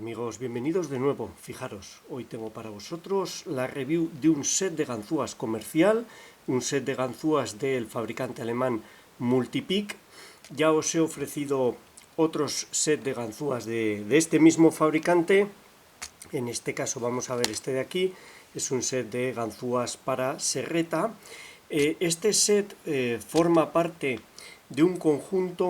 Amigos, bienvenidos de nuevo. Fijaros, hoy tengo para vosotros la review de un set de ganzúas comercial, un set de ganzúas del fabricante alemán Multipick. Ya os he ofrecido otros set de ganzúas de este mismo fabricante. En este caso vamos a ver este de aquí, es un set de ganzúas para serreta. Este set forma parte de un conjunto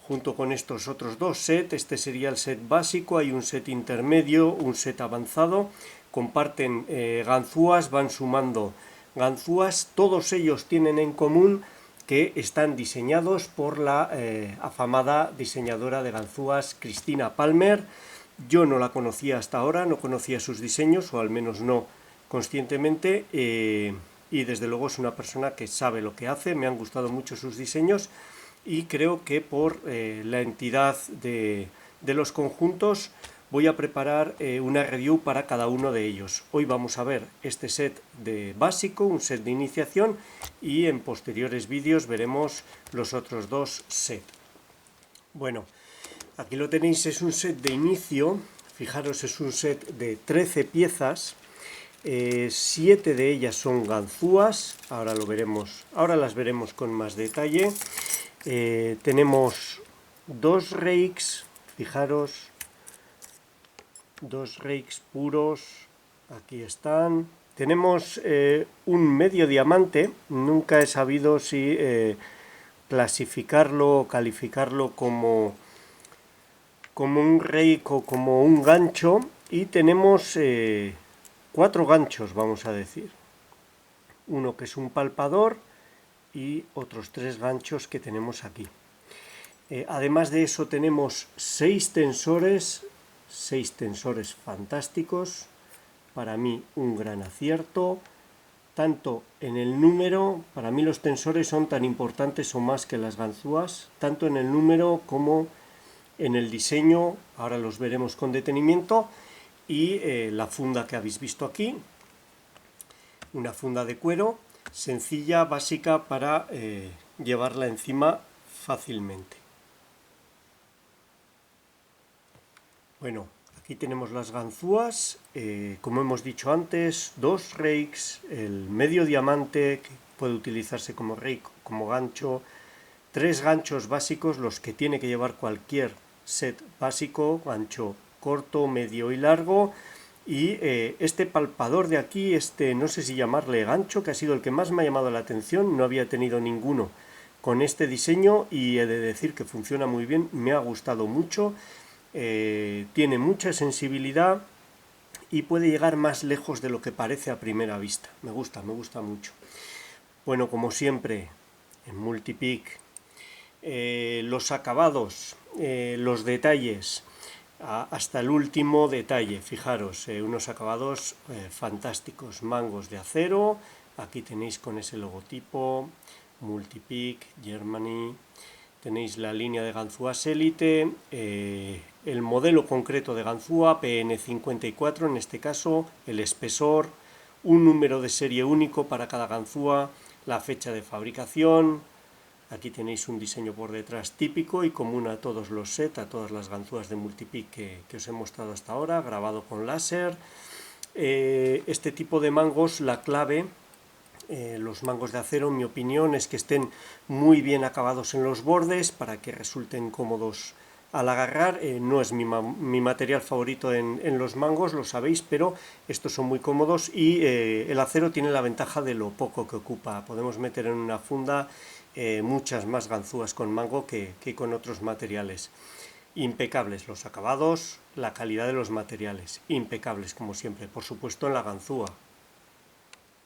junto con estos otros dos sets. Este sería el set básico, hay un set intermedio, un set avanzado, comparten ganzúas, van sumando ganzúas, todos ellos tienen en común que están diseñados por la afamada diseñadora de ganzúas Christina Palmer. Yo no la conocía hasta ahora, no conocía sus diseños, o al menos no conscientemente, y desde luego es una persona que sabe lo que hace. Me han gustado mucho sus diseños y creo que por la entidad de los conjuntos voy a preparar una review para cada uno de ellos. Hoy vamos a ver este set de básico, un set de iniciación, y en posteriores vídeos veremos los otros dos sets. Bueno, aquí lo tenéis, es un set de inicio. Fijaros, es un set de 13 piezas. 7 de ellas son ganzúas, ahora las veremos con más detalle. Tenemos dos rakes, fijaros, dos rakes puros, aquí están. Tenemos un medio diamante, nunca he sabido si clasificarlo o calificarlo como un rake o como un gancho, y tenemos 4 ganchos, vamos a decir. Uno que es un palpador y otros 3 ganchos que tenemos aquí. Además de eso tenemos 6 tensores fantásticos, para mí un gran acierto, tanto en el número, para mí los tensores son tan importantes o más que las ganzúas, tanto en el número como en el diseño, ahora los veremos con detenimiento, y la funda que habéis visto aquí, una funda de cuero, sencilla, básica, para llevarla encima fácilmente. Bueno, aquí tenemos las ganzúas, como hemos dicho antes, 2 rakes, el medio diamante que puede utilizarse como rake, como gancho, 3 ganchos básicos, los que tiene que llevar cualquier set básico, gancho corto, medio y largo, y este palpador de aquí, no sé si llamarle gancho, que ha sido el que más me ha llamado la atención. No había tenido ninguno con este diseño y he de decir que funciona muy bien, me ha gustado mucho. Tiene mucha sensibilidad y puede llegar más lejos de lo que parece a primera vista. Me gusta mucho. Bueno, como siempre, en Multipick, los acabados, los detalles, hasta el último detalle. Fijaros, unos acabados fantásticos, mangos de acero. Aquí tenéis con ese logotipo, Multipick, Germany. Tenéis la línea de ganzúas Elite, el modelo concreto de ganzúa, PN54 en este caso, el espesor, un número de serie único para cada ganzúa, la fecha de fabricación. Aquí tenéis un diseño por detrás típico y común a todos los sets, a todas las ganzúas de Multipick que os he mostrado hasta ahora, grabado con láser. Este tipo de mangos, la clave, los mangos de acero, en mi opinión, es que estén muy bien acabados en los bordes para que resulten cómodos al agarrar. No es mi material favorito en los mangos, lo sabéis, pero estos son muy cómodos, y el acero tiene la ventaja de lo poco que ocupa. Podemos meter en una funda muchas más ganzúas con mango que con otros materiales. Impecables los acabados, la calidad de los materiales, impecables como siempre. Por supuesto en la ganzúa.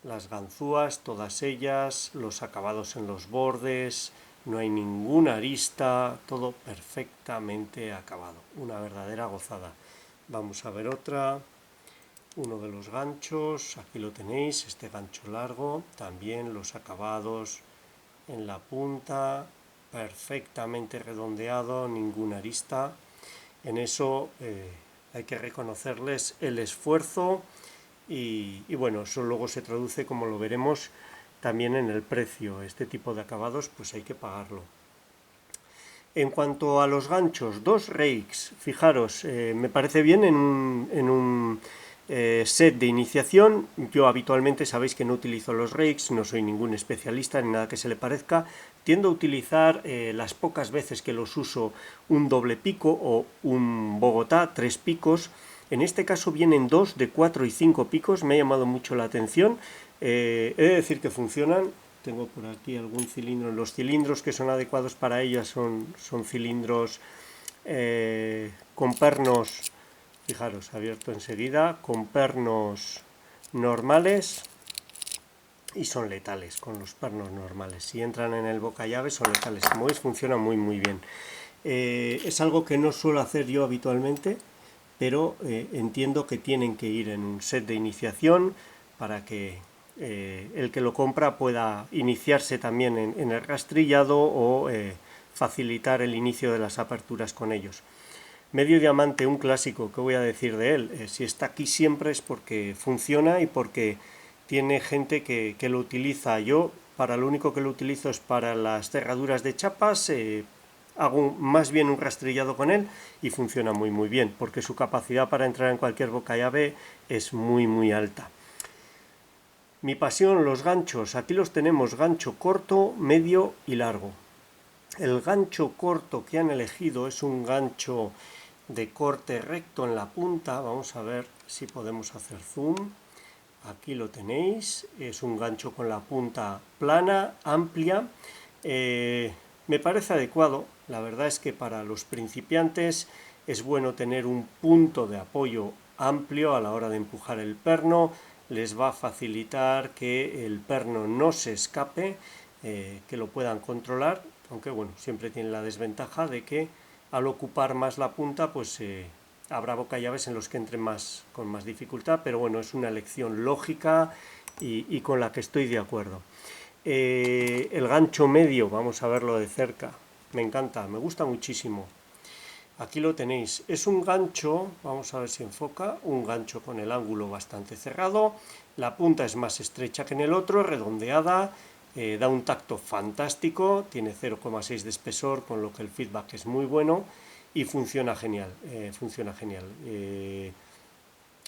Las ganzúas, todas ellas, los acabados en los bordes, no hay ninguna arista, todo perfectamente acabado. Una verdadera gozada. Vamos a ver otra. Uno de los ganchos, aquí lo tenéis, este gancho largo, también los acabados en la punta, perfectamente redondeado, ninguna arista. En eso hay que reconocerles el esfuerzo y bueno, eso luego se traduce, como lo veremos, también en el precio. Este tipo de acabados pues hay que pagarlo. En cuanto a los ganchos, 2 rakes, fijaros, me parece bien en un set de iniciación. Yo habitualmente sabéis que no utilizo los rakes, no soy ningún especialista ni nada que se le parezca. Tiendo a utilizar las pocas veces que los uso un doble pico o un Bogotá, 3 picos. En este caso vienen 2 de 4 y 5 picos, me ha llamado mucho la atención. He de decir que funcionan. Tengo por aquí algún cilindro. Los cilindros que son adecuados para ellas son cilindros con pernos, fijaros, abierto enseguida, con pernos normales y son letales con los pernos normales. Si entran en el boca llave son letales. Como veis, funciona muy bien. Es algo que no suelo hacer yo habitualmente, pero entiendo que tienen que ir en un set de iniciación para que el que lo compra pueda iniciarse también en el rastrillado o facilitar el inicio de las aperturas con ellos. Medio diamante, un clásico, ¿qué voy a decir de él? Si está aquí siempre es porque funciona y porque tiene gente que lo utiliza. Yo para lo único que lo utilizo es para las cerraduras de chapas. Hago más bien un rastrillado con él y funciona muy bien, porque su capacidad para entrar en cualquier boca llave es muy alta. Mi pasión, los ganchos. Aquí los tenemos, gancho corto, medio y largo. El gancho corto que han elegido es un gancho de corte recto en la punta. Vamos a ver si podemos hacer zoom. Aquí lo tenéis, es un gancho con la punta plana, amplia. Me parece adecuado. La verdad es que para los principiantes es bueno tener un punto de apoyo amplio a la hora de empujar el perno. Les va a facilitar que el perno no se escape, que lo puedan controlar, aunque bueno, siempre tiene la desventaja de que al ocupar más la punta, pues habrá bocallaves en los que entren con más dificultad, pero bueno, es una elección lógica y con la que estoy de acuerdo. El gancho medio, vamos a verlo de cerca, me encanta, me gusta muchísimo. Aquí lo tenéis, es un gancho, vamos a ver si enfoca, un gancho con el ángulo bastante cerrado, la punta es más estrecha que en el otro, redondeada, da un tacto fantástico, tiene 0,6 de espesor, con lo que el feedback es muy bueno y funciona genial,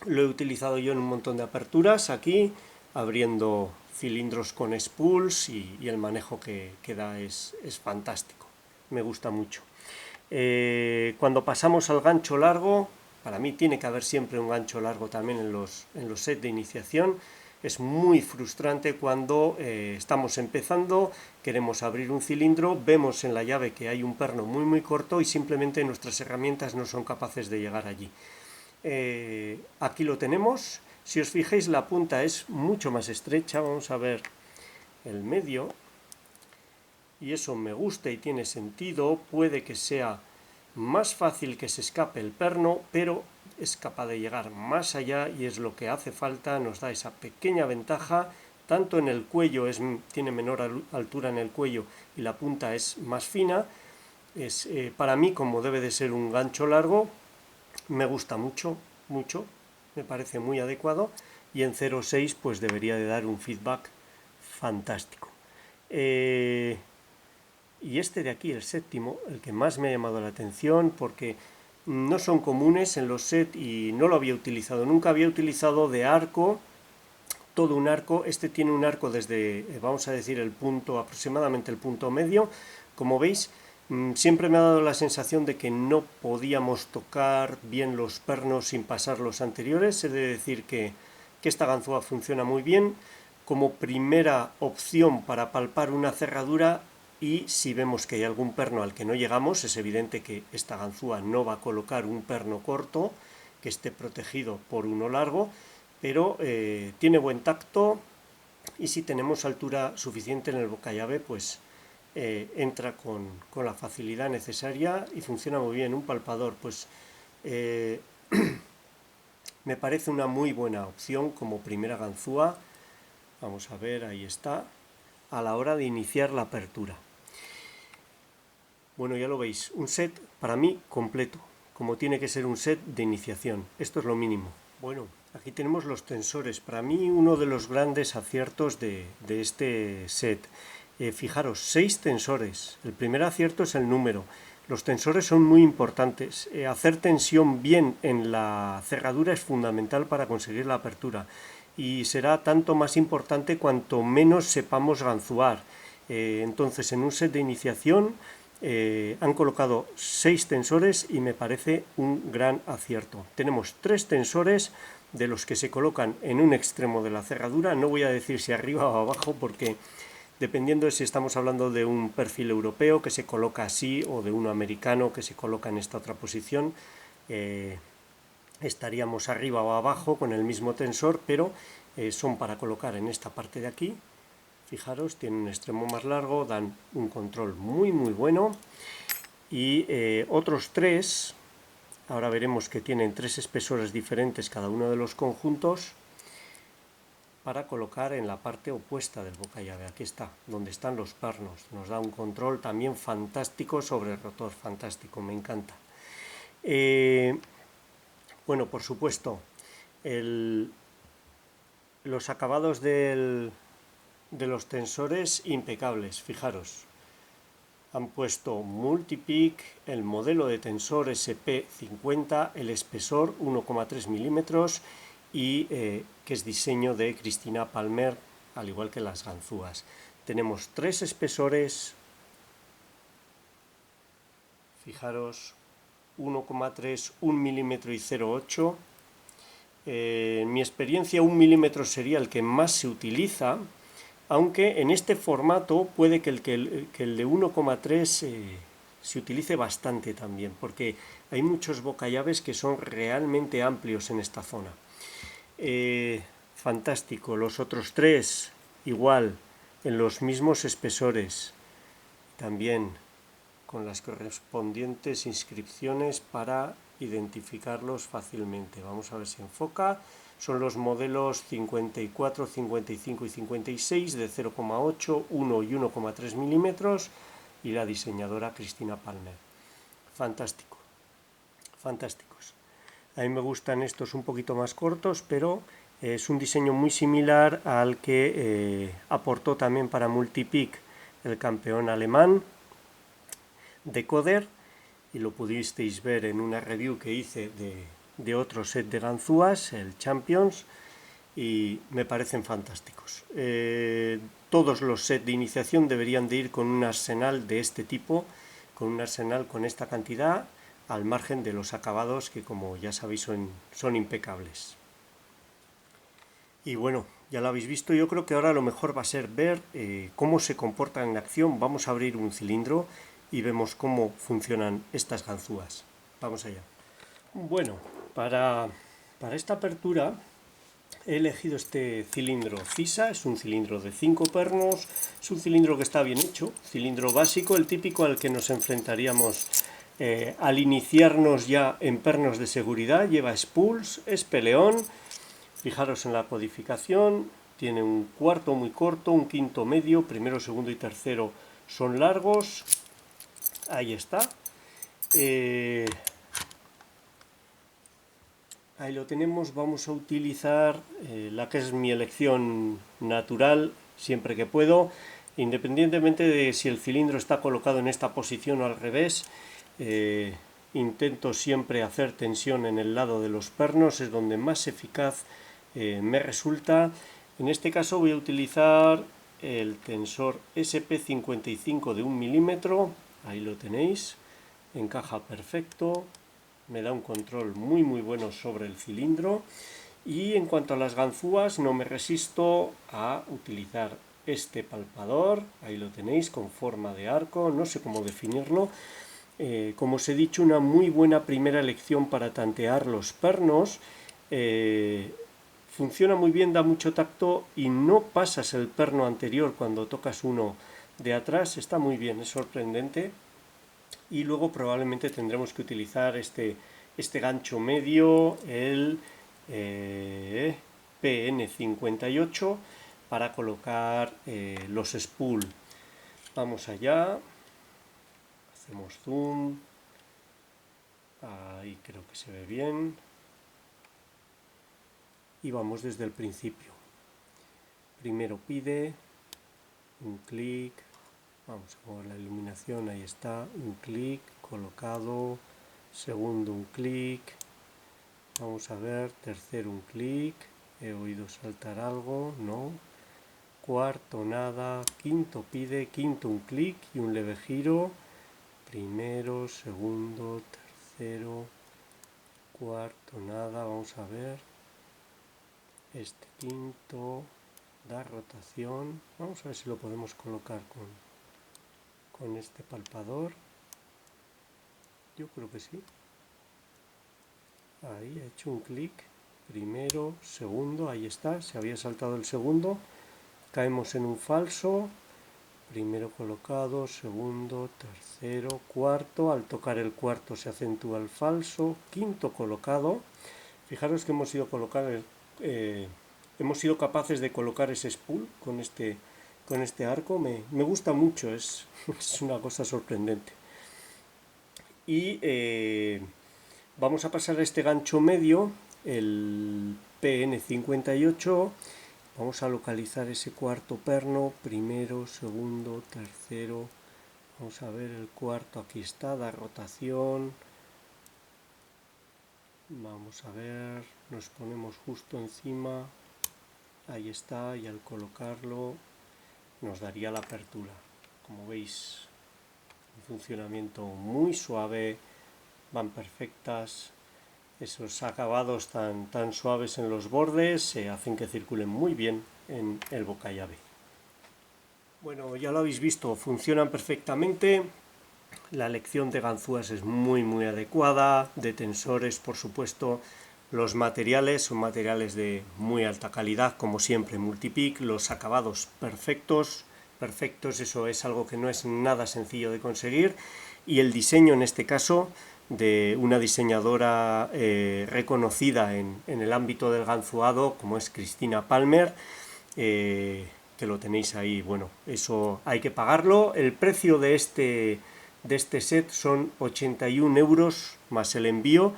lo he utilizado yo en un montón de aperturas aquí, abriendo cilindros con spools y el manejo que da es fantástico, me gusta mucho. Cuando pasamos al gancho largo, para mí tiene que haber siempre un gancho largo también en los sets de iniciación. Es muy frustrante cuando estamos empezando, queremos abrir un cilindro, vemos en la llave que hay un perno muy corto y simplemente nuestras herramientas no son capaces de llegar allí. Aquí lo tenemos. Si os fijáis, la punta es mucho más estrecha. Vamos a ver el medio. Y eso me gusta y tiene sentido. Puede que sea más fácil que se escape el perno, pero es capaz de llegar más allá y es lo que hace falta, nos da esa pequeña ventaja, tanto en el cuello, tiene menor altura en el cuello y la punta es más fina. Para mí, como debe de ser un gancho largo, me gusta mucho, me parece muy adecuado y en 0,6 pues debería de dar un feedback fantástico. Y este de aquí, el séptimo, el que más me ha llamado la atención porque no son comunes en los sets y no lo había utilizado. Nunca había utilizado de arco, todo un arco. Este tiene un arco desde, vamos a decir, el punto, aproximadamente el punto medio. Como veis, siempre me ha dado la sensación de que no podíamos tocar bien los pernos sin pasar los anteriores. He de decir que esta ganzúa funciona muy bien como primera opción para palpar una cerradura. Y si vemos que hay algún perno al que no llegamos, es evidente que esta ganzúa no va a colocar un perno corto que esté protegido por uno largo, pero tiene buen tacto y si tenemos altura suficiente en el bocallave, pues entra con la facilidad necesaria y funciona muy bien. Un palpador, pues me parece una muy buena opción como primera ganzúa. Vamos a ver, ahí está, a la hora de iniciar la apertura. Bueno, ya lo veis, un set para mí completo, como tiene que ser un set de iniciación. Esto es lo mínimo. Bueno, aquí tenemos los tensores. Para mí uno de los grandes aciertos de este set. Fijaros, 6 tensores. El primer acierto es el número. Los tensores son muy importantes. Hacer tensión bien en la cerradura es fundamental para conseguir la apertura y será tanto más importante cuanto menos sepamos ganzuar. Entonces, en un set de iniciación han colocado 6 tensores y me parece un gran acierto. Tenemos 3 tensores de los que se colocan en un extremo de la cerradura. No voy a decir si arriba o abajo porque dependiendo de si estamos hablando de un perfil europeo que se coloca así o de uno americano que se coloca en esta otra posición, estaríamos arriba o abajo con el mismo tensor, pero son para colocar en esta parte de aquí. Fijaros, tienen un extremo más largo, dan un control muy bueno. Y otros 3, ahora veremos que tienen 3 espesores diferentes cada uno de los conjuntos, para colocar en la parte opuesta del boca llave. Aquí está, donde están los pernos. Nos da un control también fantástico sobre el rotor, fantástico, me encanta. Bueno, por supuesto, los acabados de los tensores impecables, fijaros. Han puesto Multipeak, el modelo de tensor SP50, el espesor 1,3 milímetros y que es diseño de Cristina Palmer, al igual que las ganzúas. Tenemos 3 espesores, fijaros, 1,3, 1 milímetro y 0,8. En mi experiencia 1 milímetro sería el que más se utiliza, aunque en este formato puede que el de 1,3 se utilice bastante también, porque hay muchos bocallaves que son realmente amplios en esta zona. Fantástico, los otros 3 igual, en los mismos espesores, también con las correspondientes inscripciones para identificarlos fácilmente. Vamos a ver si enfoca. Son los modelos 54, 55 y 56 de 0,8, 1 y 1,3 milímetros y la diseñadora Cristina Palmer. Fantástico, fantásticos. A mí me gustan estos un poquito más cortos, pero es un diseño muy similar al que aportó también para Multipeak el campeón alemán Decoder, y lo pudisteis ver en una review que hice de otro set de ganzúas, el Champions, y me parecen fantásticos. Todos los sets de iniciación deberían de ir con un arsenal de este tipo, con un arsenal con esta cantidad, al margen de los acabados que, como ya sabéis, son impecables. Y bueno, ya lo habéis visto, yo creo que ahora lo mejor va a ser ver cómo se comportan en acción. Vamos a abrir un cilindro y vemos cómo funcionan estas ganzúas. Vamos allá. Bueno, para esta apertura he elegido este cilindro CISA, es un cilindro de 5 pernos, es un cilindro que está bien hecho, cilindro básico, el típico al que nos enfrentaríamos al iniciarnos ya en pernos de seguridad, lleva spools, es peleón, fijaros en la codificación, tiene un cuarto muy corto, un quinto medio, primero, segundo y tercero son largos, ahí está. Ahí lo tenemos, vamos a utilizar la que es mi elección natural siempre que puedo, independientemente de si el cilindro está colocado en esta posición o al revés. Intento siempre hacer tensión en el lado de los pernos, es donde más eficaz me resulta. En este caso voy a utilizar el tensor SP55 de 1 milímetro, ahí lo tenéis, encaja perfecto, me da un control muy bueno sobre el cilindro. Y en cuanto a las ganzúas, no me resisto a utilizar este palpador, ahí lo tenéis, con forma de arco, no sé cómo definirlo. Como os he dicho, una muy buena primera elección para tantear los pernos. Funciona muy bien, da mucho tacto y no pasas el perno anterior cuando tocas uno de atrás. Está muy bien, es sorprendente. Y luego probablemente tendremos que utilizar este gancho medio, el PN58, para colocar los spool. Vamos allá, hacemos zoom, ahí creo que se ve bien, y vamos desde el principio. Primero pide un clic, Vamos a mover la iluminación, ahí está, un clic, colocado, segundo un clic, vamos a ver, tercero un clic, he oído saltar algo, no, cuarto nada, quinto pide, quinto un clic y un leve giro, primero, segundo, tercero, cuarto nada, vamos a ver, este quinto da rotación, vamos a ver si lo podemos colocar con este palpador, yo creo que sí, ahí he hecho un clic, primero, segundo, ahí está, se había saltado el segundo, caemos en un falso, primero colocado, segundo, tercero, cuarto, al tocar el cuarto se acentúa el falso, quinto colocado, fijaros que hemos sido capaces de colocar ese spool con este arco, me gusta mucho, es una cosa sorprendente. Y vamos a pasar a este gancho medio, el PN58, vamos a localizar ese cuarto perno, primero, segundo, tercero, vamos a ver el cuarto, aquí está, da rotación, vamos a ver, nos ponemos justo encima, ahí está, y al colocarlo nos daría la apertura. Como veis, un funcionamiento muy suave, van perfectas, esos acabados tan suaves en los bordes hacen que circulen muy bien en el boca llave. Bueno, ya lo habéis visto, funcionan perfectamente. La elección de ganzúas es muy adecuada, de tensores por supuesto. Los materiales son materiales de muy alta calidad, como siempre Multipic, los acabados perfectos, eso es algo que no es nada sencillo de conseguir, y el diseño en este caso de una diseñadora reconocida en el ámbito del ganzuado, como es Cristina Palmer, que lo tenéis ahí, bueno, eso hay que pagarlo. El precio de este set son 81 euros más el envío.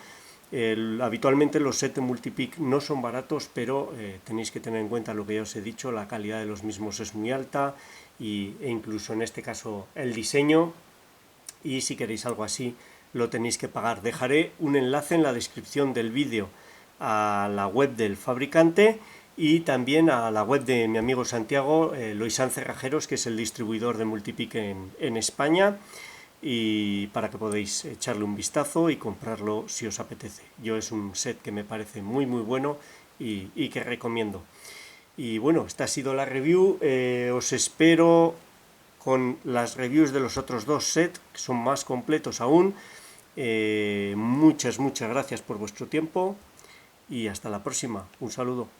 Habitualmente los sets de Multipic no son baratos, pero tenéis que tener en cuenta lo que ya os he dicho, la calidad de los mismos es muy alta e incluso en este caso el diseño, y si queréis algo así lo tenéis que pagar. Dejaré un enlace en la descripción del vídeo a la web del fabricante y también a la web de mi amigo Santiago Loisán Cerrajeros, que es el distribuidor de Multipic en España, y para que podáis echarle un vistazo y comprarlo si os apetece. Yo es un set que me parece muy bueno y que recomiendo. Y bueno, esta ha sido la review. Os espero con las reviews de los otros dos sets, que son más completos aún. Muchas gracias por vuestro tiempo y hasta la próxima. Un saludo.